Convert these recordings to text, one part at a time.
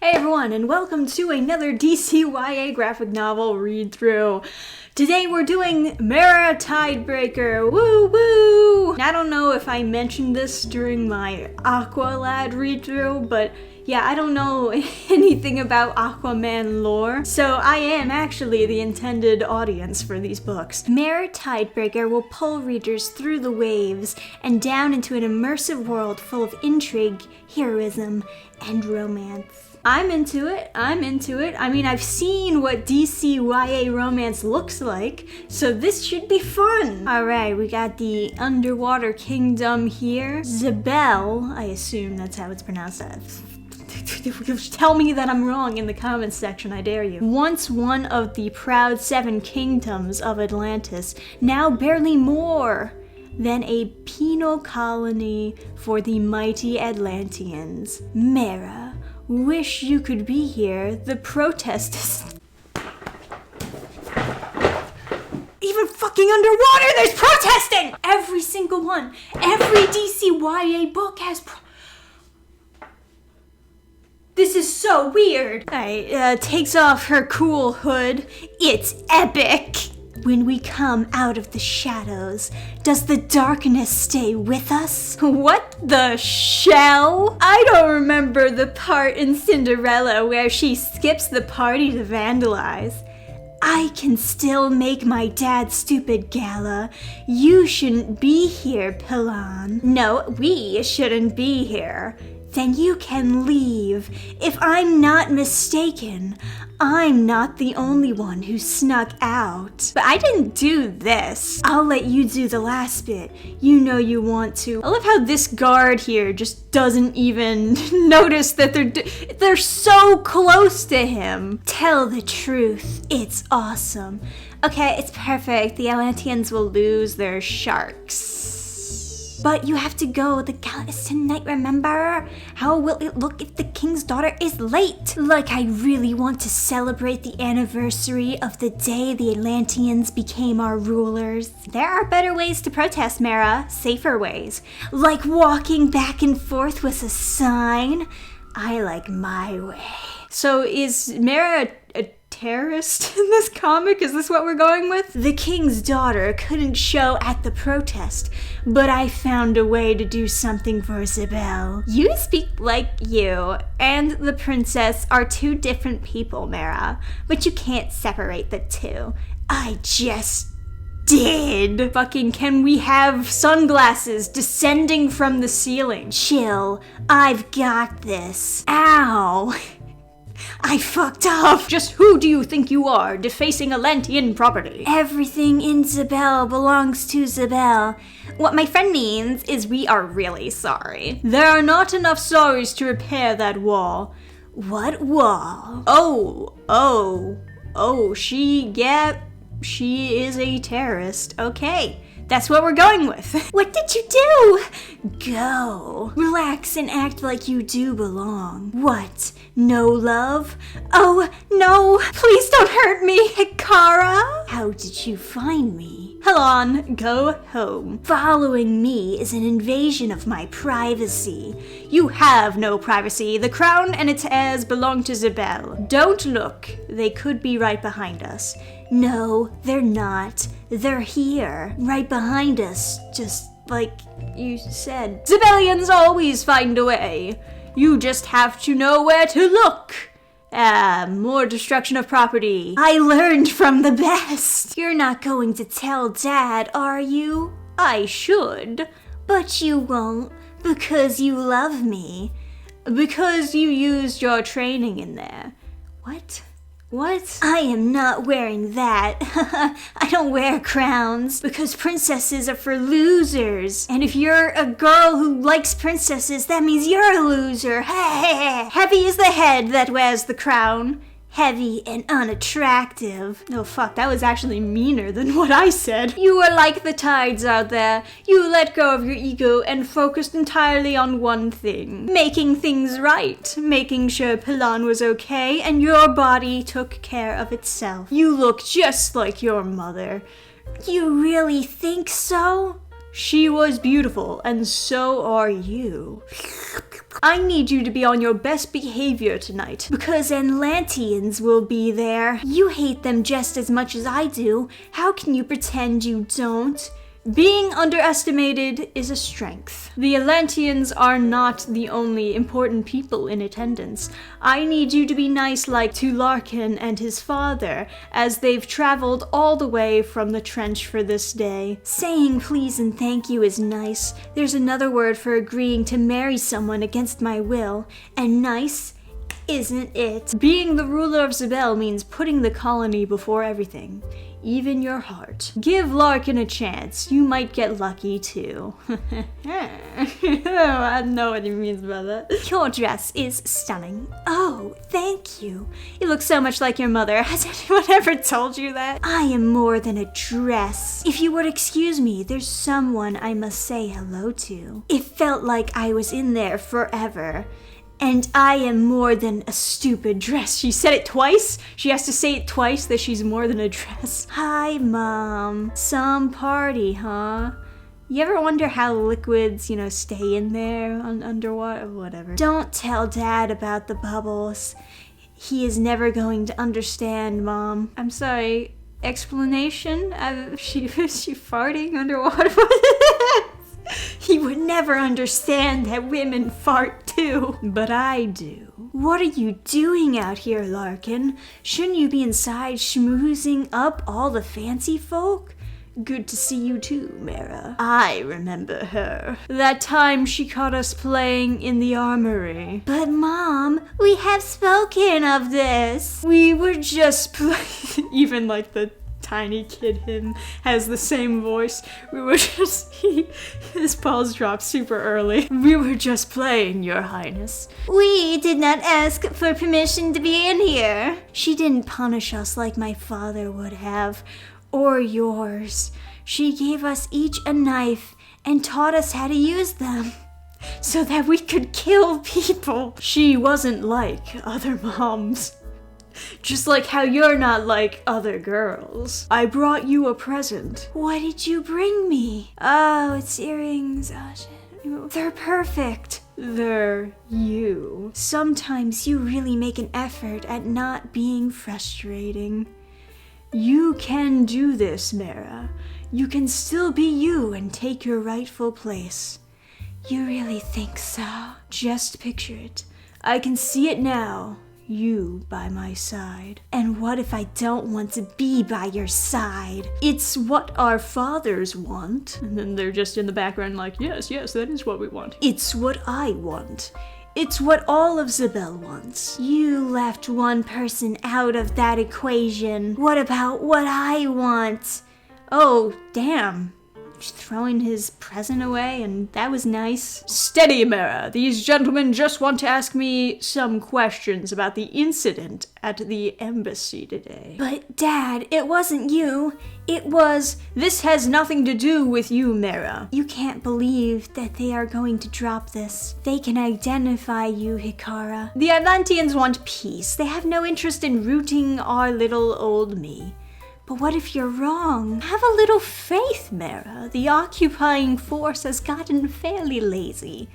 Hey everyone, and welcome to another DCYA graphic novel read-through. Today we're doing Mera Tidebreaker, woo woo! I don't know if I mentioned this during my Aqualad read-through, but yeah, I don't know anything about Aquaman lore, so I am actually the intended audience for these books. Mera Tidebreaker will pull readers through the waves and down into an immersive world full of intrigue, heroism, and romance. I'm into it. I mean, I've seen what DCYA romance looks like, so this should be fun. Alright, we got the underwater kingdom here. Zabel, I assume that's how it's pronounced. Tell me that I'm wrong in the comments section, I dare you. Once one of the proud 7 kingdoms of Atlantis, now barely more than a penal colony for the mighty Atlanteans. Mera, wish you could be here. The protest is... Even fucking underwater, there's protesting! Every single one. Every DCYA book has This is so weird. Alright, takes off her cool hood. It's epic. When we come out of the shadows, does the darkness stay with us? What the shell? I don't remember the part in Cinderella where she skips the party to vandalize. I can still make my dad's stupid gala. You shouldn't be here, Pilan. No, we shouldn't be here. Then you can leave. If I'm not mistaken, I'm not the only one who snuck out. But I didn't do this. I'll let you do the last bit. You know you want to. I love how this guard here just doesn't even notice that they're so close to him. Tell the truth. It's awesome. Okay, it's perfect. The Atlanteans will lose their sharks. But you have to go. The gala is tonight, remember? How will it look if the king's daughter is late? Like I really want to celebrate the anniversary of the day the Atlanteans became our rulers. There are better ways to protest, Mera. Safer ways. Like walking back and forth with a sign. I like my way. So is Mera a terrorist in this comic? Is this what we're going with? The king's daughter couldn't show at the protest, but I found a way to do something for Zabel. You speak like you and the princess are two different people, Mera, but you can't separate the two. I just did. Fucking can we have sunglasses descending from the ceiling? Chill, I've got this. Ow. I fucked up! Just who do you think you are, defacing Atlantean property? Everything in Zabel belongs to Zabel. What my friend means is we are really sorry. There are not enough sorries to repair that wall. What wall? She is a terrorist. Okay. That's what we're going with. What did you do? Go. Relax and act like you do belong. What? No love? Oh, no. Please don't hurt me, Hikara. How did you find me? Helon, go home. Following me is an invasion of my privacy. You have no privacy. The crown and its heirs belong to Zabel. Don't look. They could be right behind us. No, they're not. They're here, right behind us, just like you said. Zabelians always find a way. You just have to know where to look. More destruction of property. I learned from the best. You're not going to tell Dad, are you? I should, but you won't, because you love me. Because you used your training in there. What? What? I am not wearing that. I don't wear crowns because princesses are for losers. And if you're a girl who likes princesses, that means you're a loser. Heavy is the head that wears the crown. Heavy and unattractive. Oh fuck, that was actually meaner than what I said. You are like the tides out there. You let go of your ego and focused entirely on one thing. Making things right. Making sure Pilan was okay and your body took care of itself. You look just like your mother. You really think so? She was beautiful, and so are you. I need you to be on your best behavior tonight, because Atlanteans will be there. You hate them just as much as I do. How can you pretend you don't? Being underestimated is a strength. The Atlanteans are not the only important people in attendance. I need you to be nice like to Larkin and his father, as they've traveled all the way from the trench for this day. Saying please and thank you is nice. There's another word for agreeing to marry someone against my will, and nice isn't it? Being the ruler of Zabel means putting the colony before everything. Even your heart. Give Larkin a chance. You might get lucky too. I know what he means by that. Your dress is stunning. Oh, thank you. You look so much like your mother. Has anyone ever told you that? I am more than a dress. If you would excuse me, there's someone I must say hello to. It felt like I was in there forever. And I am more than a stupid dress. She said it twice. She has to say it twice that she's more than a dress. Hi, Mom. Some party, huh? You ever wonder how liquids, stay in there underwater? Whatever. Don't tell Dad about the bubbles. He is never going to understand, Mom. I'm sorry. Explanation? Is she farting underwater? He would never understand that women fart too. But I do. What are you doing out here, Larkin? Shouldn't you be inside schmoozing up all the fancy folk? Good to see you too, Mera. I remember her. That time she caught us playing in the armory. But Mom, we have spoken of this. We were just playing. Even like the tiny kid him has the same voice. We were just, his balls dropped super early. We were just playing, Your Highness. We did not ask for permission to be in here. She didn't punish us like my father would have, or yours. She gave us each a knife and taught us how to use them, so that we could kill people. She wasn't like other moms. Just like how you're not like other girls. I brought you a present. What did you bring me? Oh, it's earrings. Oh, shit. They're perfect. They're you. Sometimes you really make an effort at not being frustrating. You can do this, Mera. You can still be you and take your rightful place. You really think so? Just picture it. I can see it now. You by my side. And what if I don't want to be by your side? It's what our fathers want. And then they're just in the background like, yes, that is what we want. It's what I want. It's what all of Zabel wants. You left one person out of that equation. What about what I want? Oh, damn. Just throwing his present away, and that was nice. Steady, Mera. These gentlemen just want to ask me some questions about the incident at the embassy today. But Dad, it wasn't you. It was... This has nothing to do with you, Mera. You can't believe that they are going to drop this. They can identify you, Hikara. The Atlanteans want peace. They have no interest in rooting our little old me. But what if you're wrong? Have a little faith, Mera. The occupying force has gotten fairly lazy.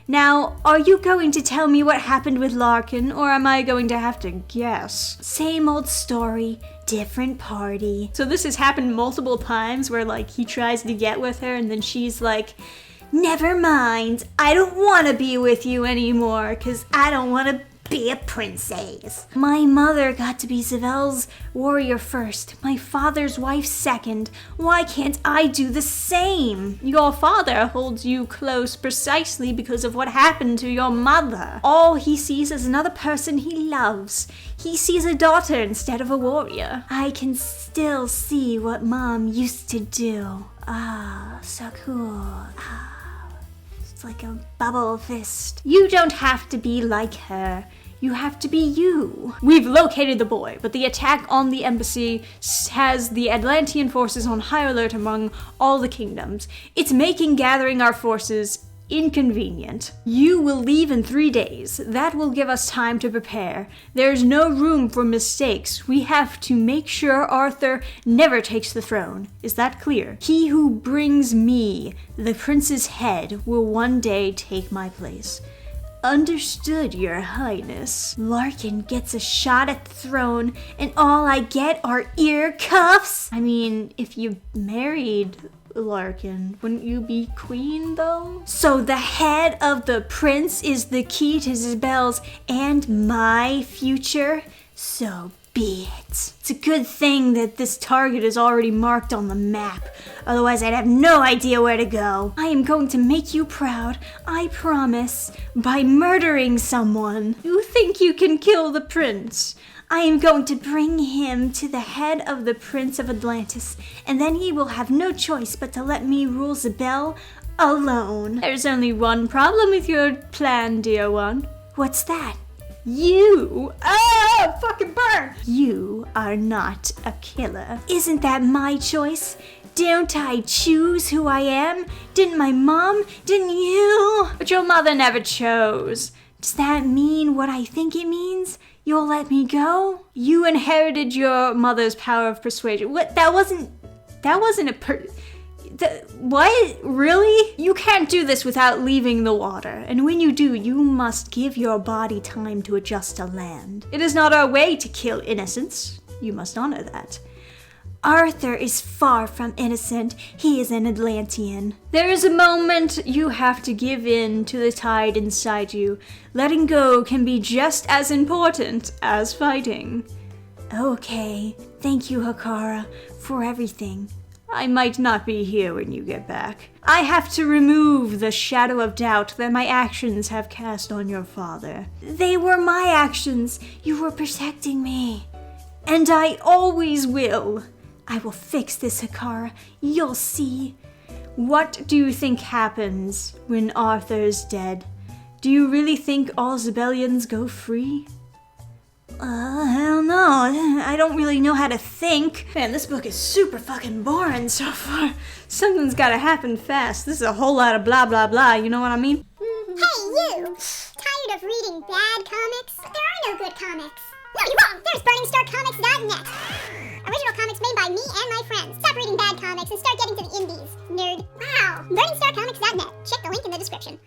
Now, are you going to tell me what happened with Larkin, or am I going to have to guess? Same old story, different party. So this has happened multiple times where, like, he tries to get with her and then she's like, never mind, I don't want to be with you anymore, because I don't want to be a princess. My mother got to be Zabel's warrior first, my father's wife second. Why can't I do the same? Your father holds you close precisely because of what happened to your mother. All he sees is another person he loves. He sees a daughter instead of a warrior. I can still see what Mom used to do. Ah, so cool. It's like a bubble fist. You don't have to be like her. You have to be you. We've located the boy, but the attack on the embassy has the Atlantean forces on high alert among all the kingdoms. It's making gathering our forces inconvenient. You will leave in 3 days. That will give us time to prepare. There's no room for mistakes. We have to make sure Arthur never takes the throne. Is that clear? He who brings me the prince's head will one day take my place. Understood, Your Highness. Larkin gets a shot at the throne, and all I get are ear cuffs? I mean, if you married Larkin, wouldn't you be queen, though? So the head of the prince is the key to Isabel's and my future? So be it. It's a good thing that this target is already marked on the map. Otherwise, I'd have no idea where to go. I am going to make you proud, I promise, by murdering someone. You think you can kill the prince? I am going to bring him to the head of the Prince of Atlantis, and then he will have no choice but to let me rule Isabel alone. There's only one problem with your plan, dear one. What's that? You, fucking burn! You are not a killer. Isn't that my choice? Don't I choose who I am? Didn't my mom? Didn't you? But your mother never chose. Does that mean what I think it means? You'll let me go? You inherited your mother's power of persuasion. What? That wasn't what? Really? You can't do this without leaving the water. And when you do, you must give your body time to adjust to land. It is not our way to kill innocents. You must honor that. Arthur is far from innocent. He is an Atlantean. There is a moment you have to give in to the tide inside you. Letting go can be just as important as fighting. Okay. Thank you, Hakara, for everything. I might not be here when you get back. I have to remove the shadow of doubt that my actions have cast on your father. They were my actions. You were protecting me. And I always will. I will fix this, Hakara. You'll see. What do you think happens when Arthur's dead? Do you really think all Zibellians go free? I don't know. I don't really know how to think. Man, this book is super fucking boring so far. Something's gotta happen fast. This is a whole lot of blah blah blah, you know what I mean? Hey, you! Tired of reading bad comics? But there are no good comics. No, you're wrong! There's BurningstarComics.net! Original comics made by me and my friends. Stop reading bad comics and start getting to the indies, nerd. Wow! BurningstarComics.net. Check the link in the description.